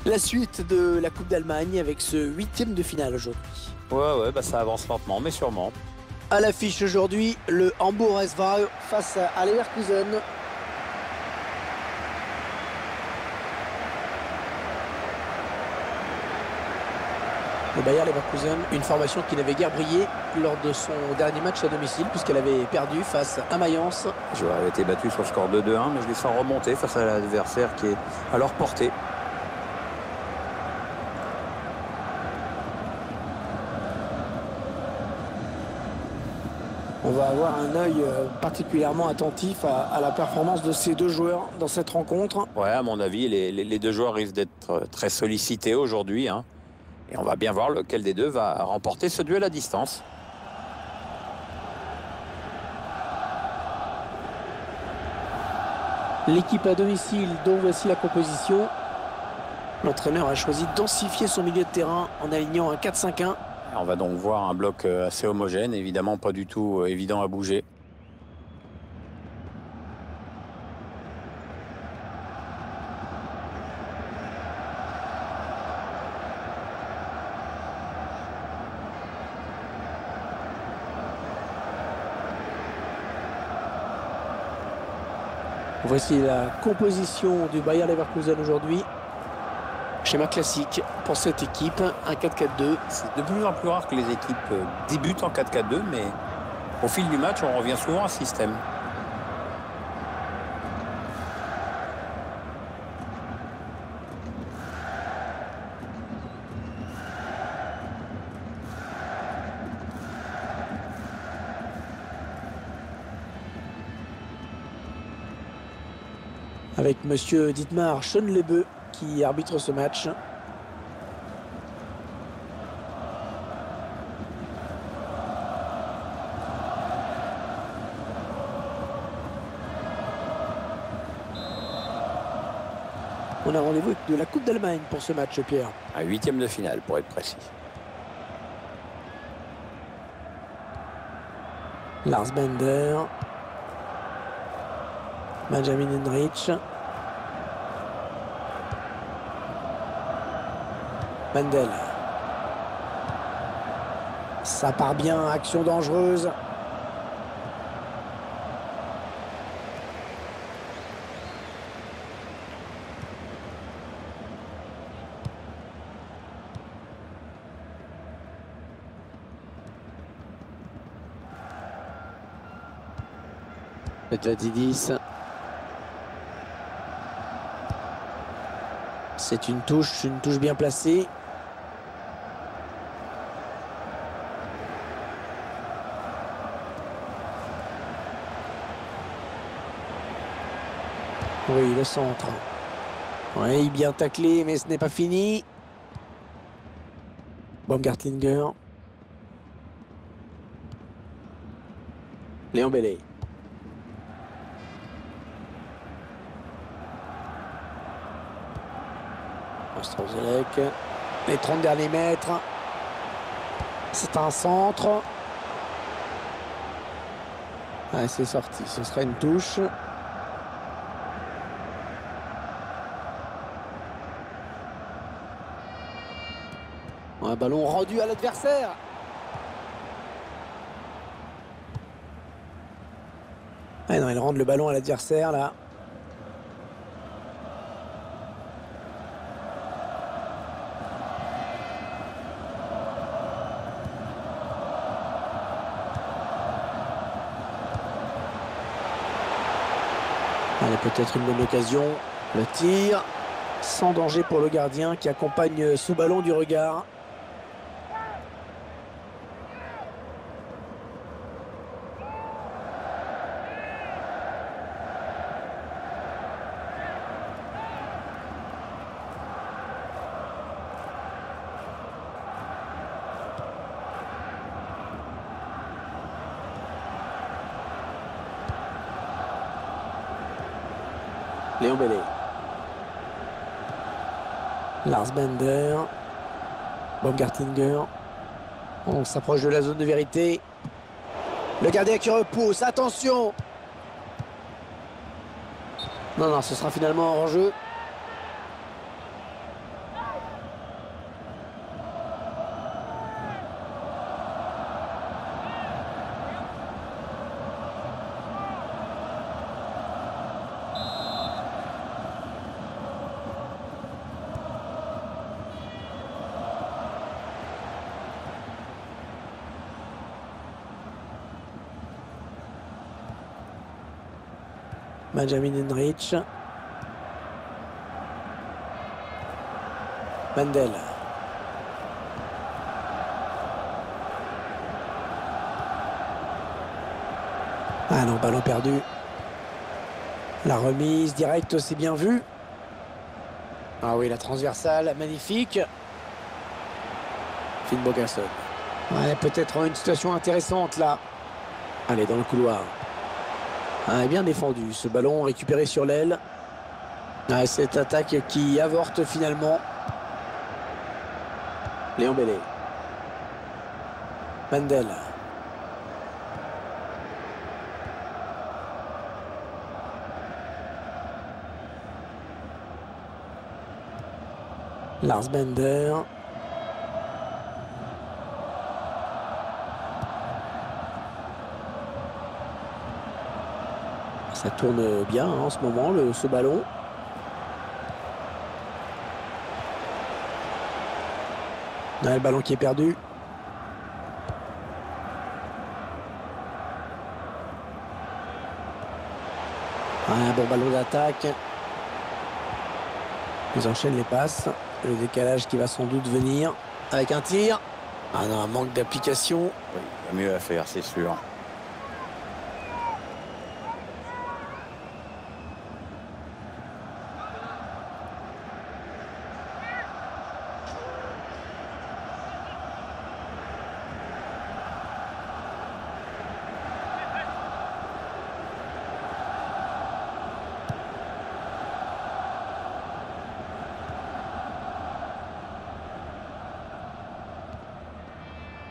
La suite de la Coupe d'Allemagne avec ce 8e de finale aujourd'hui. Ouais, bah ça avance lentement, mais sûrement. À l'affiche aujourd'hui, le Hamburg SV face à Leverkusen. Le Bayer Leverkusen, une formation qui n'avait guère brillé lors de son dernier match à domicile puisqu'elle avait perdu face à Mayence. J'aurais été battu sur le score de 2-1, mais je les sens remonter face à l'adversaire qui est à leur portée. On va avoir un œil particulièrement attentif à la performance de ces deux joueurs dans cette rencontre. Ouais, à mon avis, les deux joueurs risquent d'être très sollicités aujourd'hui, hein. Et on va bien voir lequel des deux va remporter ce duel à distance. L'équipe à domicile, dont voici la composition. L'entraîneur a choisi de densifier son milieu de terrain en alignant un 4-5-1. On va donc voir un bloc assez homogène, évidemment pas du tout évident à bouger. Voici la composition du Bayer Leverkusen aujourd'hui. Schéma classique pour cette équipe, un 4-4-2. C'est de plus en plus rare que les équipes débutent en 4-4-2, mais au fil du match, on revient souvent à ce système. Avec monsieur Dietmar Schönlebe qui arbitre ce match. On a rendez-vous avec de la Coupe d'Allemagne pour ce match, Pierre. Un 8e de finale, pour être précis. Lars Bender. Benjamin Henrich. Mendel. Ça part bien, action dangereuse. Jadidis. C'est une touche bien placée. Oui, le centre. Oui, bien taclé, mais ce n'est pas fini. Baumgartlinger. Léon Bellet. Ostrozelek. Les 30 derniers mètres. C'est un centre. Ah, c'est sorti. Ce sera une touche. Un ballon rendu à l'adversaire. Ah non, il rend le ballon à l'adversaire là. Allez, peut-être une bonne occasion. Le tir, sans danger pour le gardien qui accompagne ce ballon du regard. Léon Bellet. Lars Bender. Baumgartlinger. On s'approche de la zone de vérité. Le gardien qui repousse. Attention! Non, ce sera finalement hors jeu. Benjamin Henrich. Mandel. Ah non, ballon perdu. La remise directe, c'est bien vu. Ah oui, la transversale, magnifique. Finn Bogason. Ouais, peut-être une situation intéressante là. Allez, dans le couloir. Ah, bien défendu. Ce ballon récupéré sur l'aile. Ah, cette attaque qui avorte finalement. Léon Bellet. Mandel. Lars Bender. Ça tourne bien en ce moment, ce ballon. Le ballon qui est perdu. Un bon ballon d'attaque. Ils enchaînent les passes. Le décalage qui va sans doute venir avec un tir. Ah non, un manque d'application. Oui, il y a mieux à faire, c'est sûr.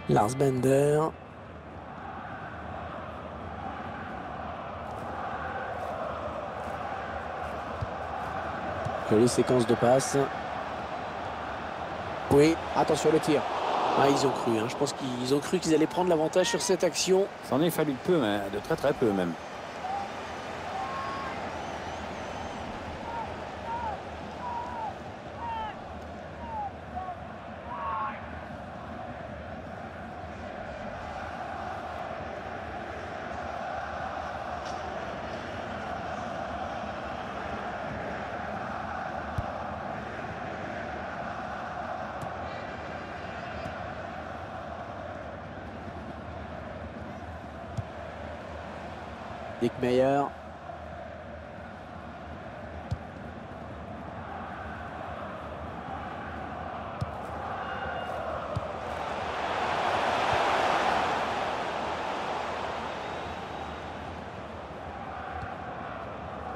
Lars Bender. Jolie séquence de passes. Oui, attention le tir. Ah, ils ont cru, hein. Je pense qu'ils ont cru qu'ils allaient prendre l'avantage sur cette action. Ça en est fallu peu, mais de très très peu même. Nick Meyer.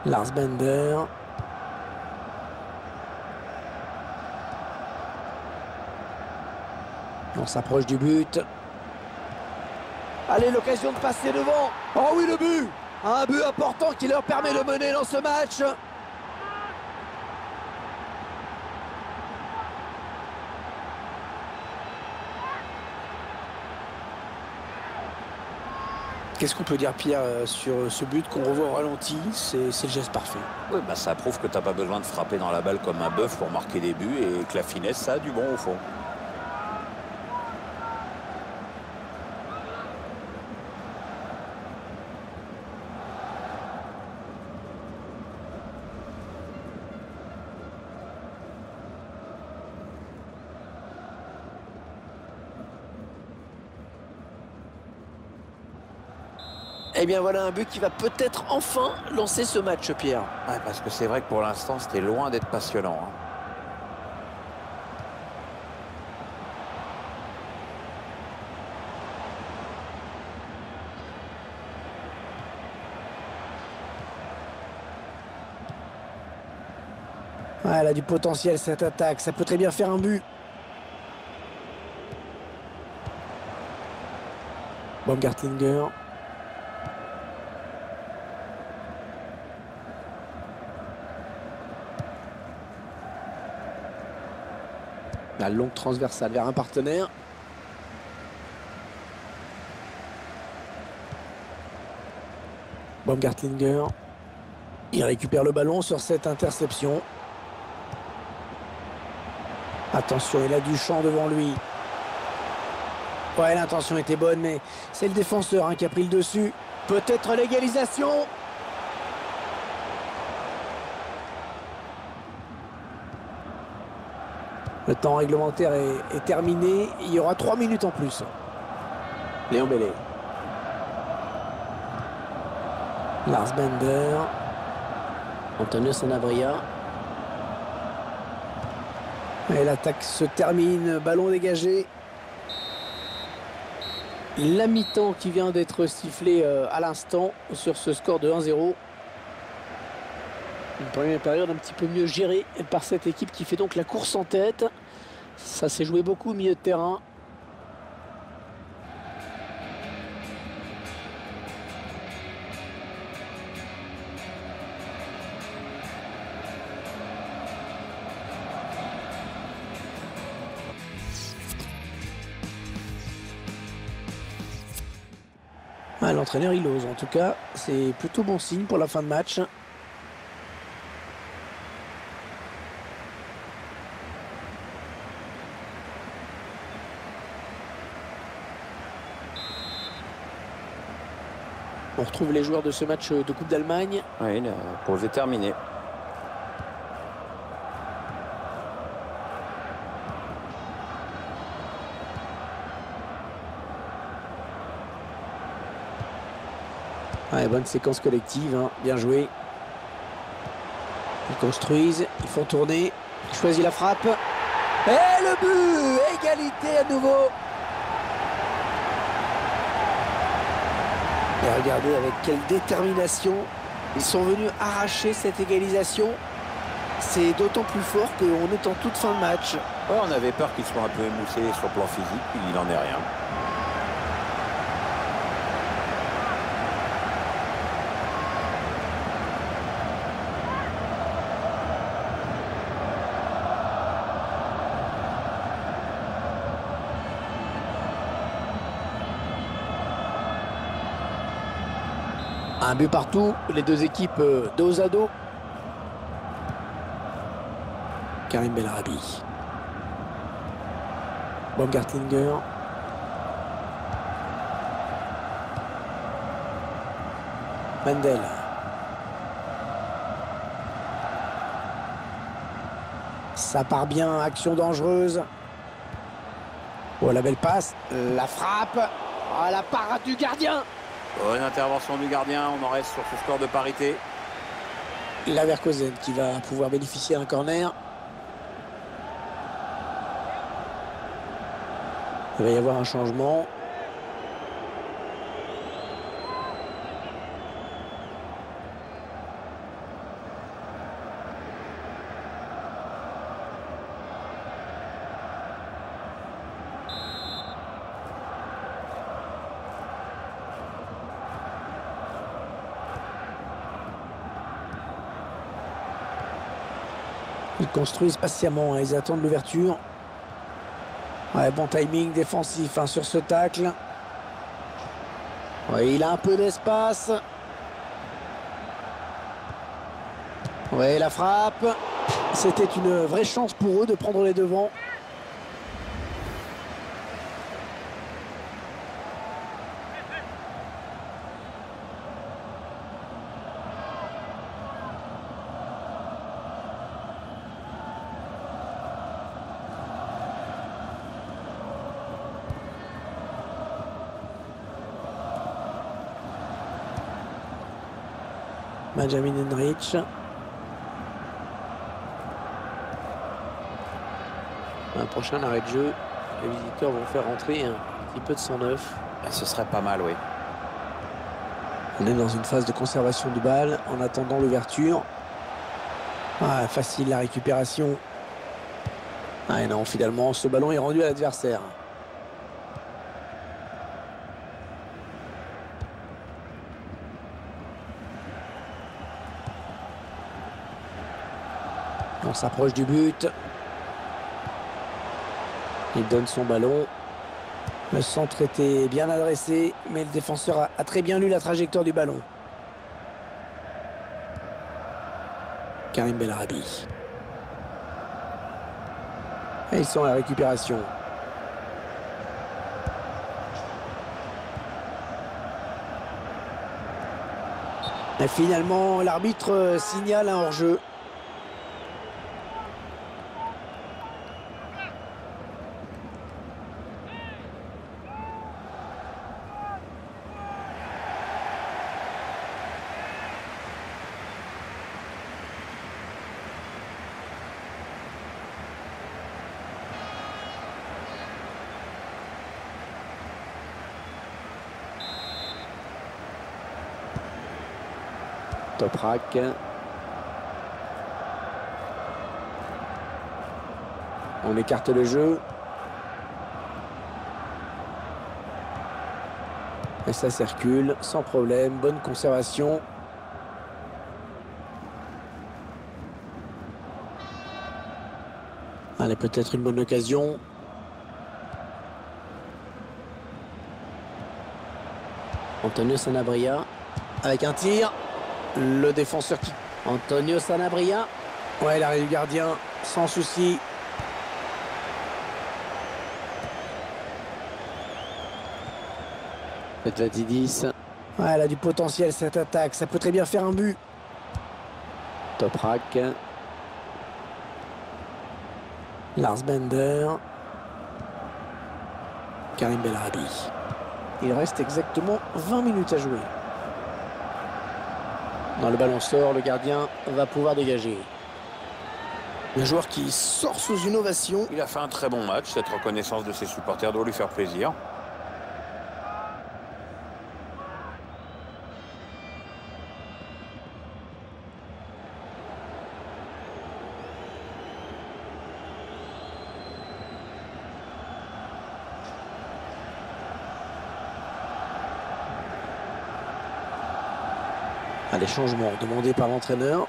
Lars Bender. On s'approche du but. Allez, l'occasion de passer devant. Oh oui, le but! Un but important qui leur permet de mener dans ce match. Qu'est-ce qu'on peut dire, Pierre, sur ce but qu'on revoit au ralenti? C'est le geste parfait. Oui, bah ça prouve que tu n'as pas besoin de frapper dans la balle comme un bœuf pour marquer des buts et que la finesse, ça a du bon au fond. Eh bien voilà un but qui va peut-être enfin lancer ce match, Pierre. Ouais, parce que c'est vrai que pour l'instant, c'était loin d'être passionnant, hein. Ouais, elle a du potentiel cette attaque, ça peut très bien faire un but. Baumgartlinger. La longue transversale vers un partenaire. Baumgartlinger. Il récupère le ballon sur cette interception. Attention, il a du champ devant lui. Ouais, l'intention était bonne, mais c'est le défenseur qui a pris le dessus. Peut-être l'égalisation. Le temps réglementaire est terminé. Il y aura 3 minutes en plus. Léon Bellet. Lars Bender. Antonio Sanabria. Et l'attaque se termine. Ballon dégagé. La mi-temps qui vient d'être sifflée à l'instant sur ce score de 1-0. Une première période un petit peu mieux gérée par cette équipe qui fait donc la course en tête. Ça s'est joué beaucoup au milieu de terrain. Ah, l'entraîneur il ose, en tout cas c'est plutôt bon signe pour la fin de match. On retrouve les joueurs de ce match de Coupe d'Allemagne. Oui, la pause est terminée. Ouais, bonne séquence collective, hein. Bien joué. Ils construisent, ils font tourner. Il choisit la frappe. Et le but! Égalité à nouveau. Et regardez avec quelle détermination ils sont venus arracher cette égalisation. C'est d'autant plus fort qu'on est en toute fin de match. Ouais, on avait peur qu'il soit un peu émoussé sur le plan physique, puis il n'en est rien. Un but partout, les deux équipes dos à dos. Karim Bellarabi. Baumgartlinger. Mendel. Ça part bien, action dangereuse. Oh, la belle passe, la frappe. Oh, la parade du gardien. Bonne intervention du gardien, on en reste sur ce score de parité. Leverkusen qui va pouvoir bénéficier d'un corner. Il va y avoir un changement. Ils construisent patiemment, hein. Ils attendent l'ouverture. Ouais, bon timing défensif, hein, sur ce tacle. Ouais, il a un peu d'espace. Ouais, la frappe. C'était une vraie chance pour eux de prendre les devants. Benjamin Henrich. Un prochain arrêt de jeu. Les visiteurs vont faire rentrer un petit peu de sang neuf. Ce serait pas mal, oui. On est dans une phase de conservation du bal en attendant l'ouverture. Ah, facile la récupération. Ah et non, finalement, ce ballon est rendu à l'adversaire. On s'approche du but. Il donne son ballon. Le centre était bien adressé, mais le défenseur a très bien lu la trajectoire du ballon. Karim Bellarabi. Et ils sont à la récupération. Et finalement, l'arbitre signale un hors-jeu. Toprak. On écarte le jeu. Et ça circule sans problème. Bonne conservation. Allez, peut-être une bonne occasion. Antonio Sanabria avec un tir. Le défenseur qui... Antonio Sanabria. Ouais, l'arrêt du gardien sans souci. Petlatidis. Ouais, elle a du potentiel cette attaque. Ça peut très bien faire un but. Toprak. Lars Bender. Karim Bellarabi. Il reste exactement 20 minutes à jouer. Dans le ballon sort, le gardien va pouvoir dégager. Un joueur qui sort sous une ovation. Il a fait un très bon match. Cette reconnaissance de ses supporters doit lui faire plaisir. Les changements demandés par l'entraîneur.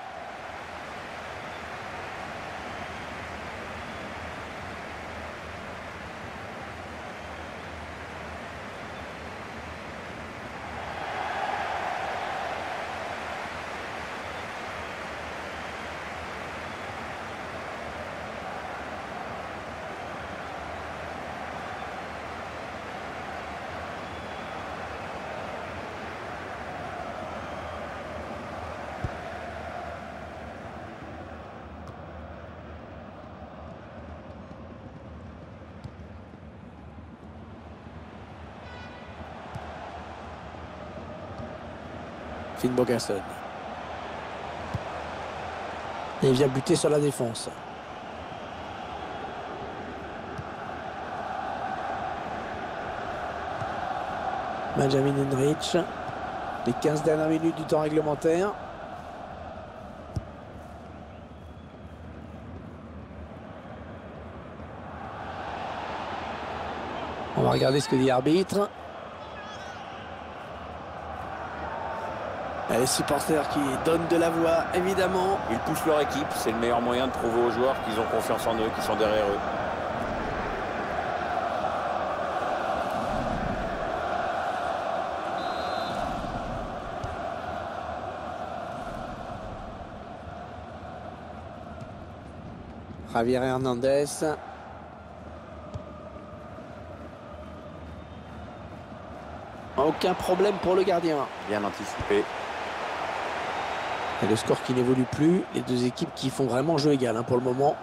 Finn Bogason. Et il vient buter sur la défense. Benjamin Henrich. Les 15 dernières minutes du temps réglementaire. On va regarder ce que dit l'arbitre. Les supporters qui donnent de la voix, évidemment. Ils poussent leur équipe. C'est le meilleur moyen de prouver aux joueurs qu'ils ont confiance en eux, qu'ils sont derrière eux. Javier Hernandez. Aucun problème pour le gardien. Bien anticipé. Et le score qui n'évolue plus. Les deux équipes qui font vraiment jeu égal pour le moment.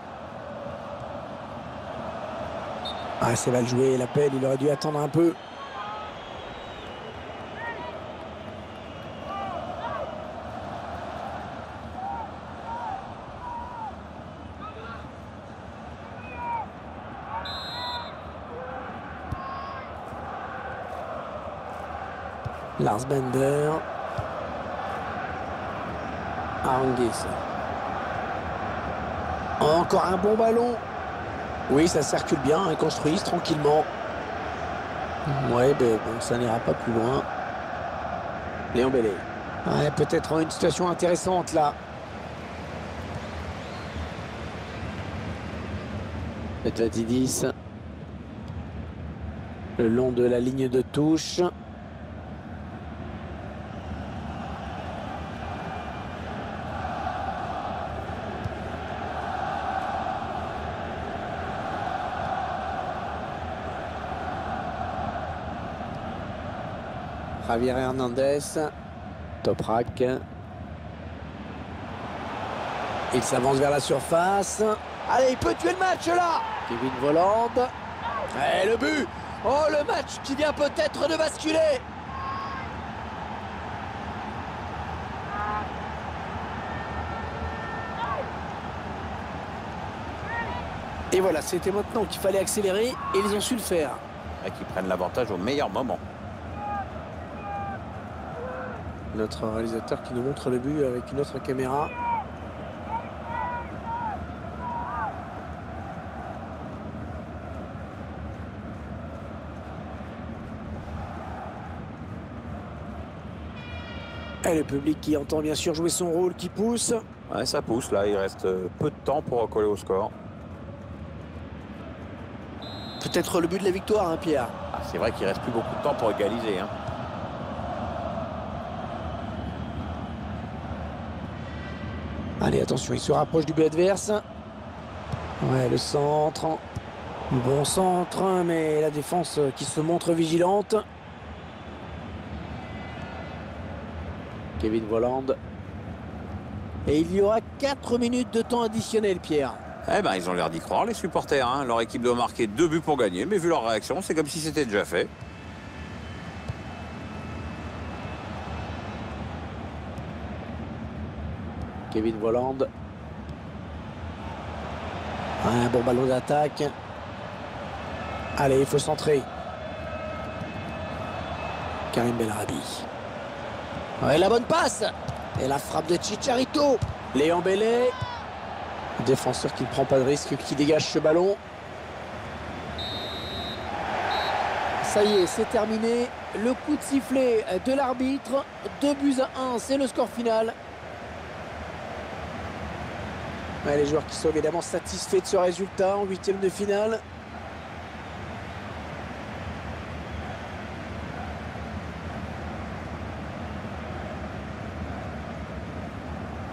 Ah, c'est mal joué. L'appel, il aurait dû attendre un peu. Lars Bender. Arangues. Encore un bon ballon. Oui, ça circule bien, ils construisent tranquillement. Ouais, ben bon, ça n'ira pas plus loin. Léon Bellé. Ouais, peut-être une situation intéressante là. Petlatidis. Le long de la ligne de touche. Javier Hernandez. Toprak. Il s'avance vers la surface. Allez, il peut tuer le match là. Kevin Volland. Et le but. Oh, le match qui vient peut-être de basculer. Et voilà, c'était maintenant qu'il fallait accélérer et ils ont su le faire. Et qui prennent l'avantage au meilleur moment. Notre réalisateur qui nous montre le but avec une autre caméra. Et le public qui entend bien sûr jouer son rôle, qui pousse. Ouais, ça pousse là, il reste peu de temps pour recoller au score. Peut-être le but de la victoire, hein, Pierre. Ah, c'est vrai qu'il reste plus beaucoup de temps pour égaliser, hein. Allez, attention, il se rapproche du but adverse. Ouais, le centre. Bon centre, mais la défense qui se montre vigilante. Kevin Volland. Et il y aura 4 minutes de temps additionnel, Pierre. Eh ben, ils ont l'air d'y croire, les supporters, hein. Leur équipe doit marquer 2 buts pour gagner, mais vu leur réaction, c'est comme si c'était déjà fait. Kevin Volland. Un bon ballon d'attaque. Allez, il faut centrer. Karim Bellarabi. Ouais, la bonne passe. Et la frappe de Chicharito. Léon Bellet. Défenseur qui ne prend pas de risque, qui dégage ce ballon. Ça y est, c'est terminé. Le coup de sifflet de l'arbitre. 2-1, c'est le score final. Ouais, les joueurs qui sont évidemment satisfaits de ce résultat en 8e de finale.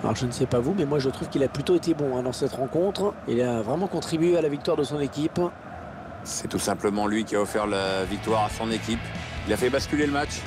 Alors je ne sais pas vous, mais moi je trouve qu'il a plutôt été bon dans cette rencontre. Il a vraiment contribué à la victoire de son équipe. C'est tout simplement lui qui a offert la victoire à son équipe. Il a fait basculer le match.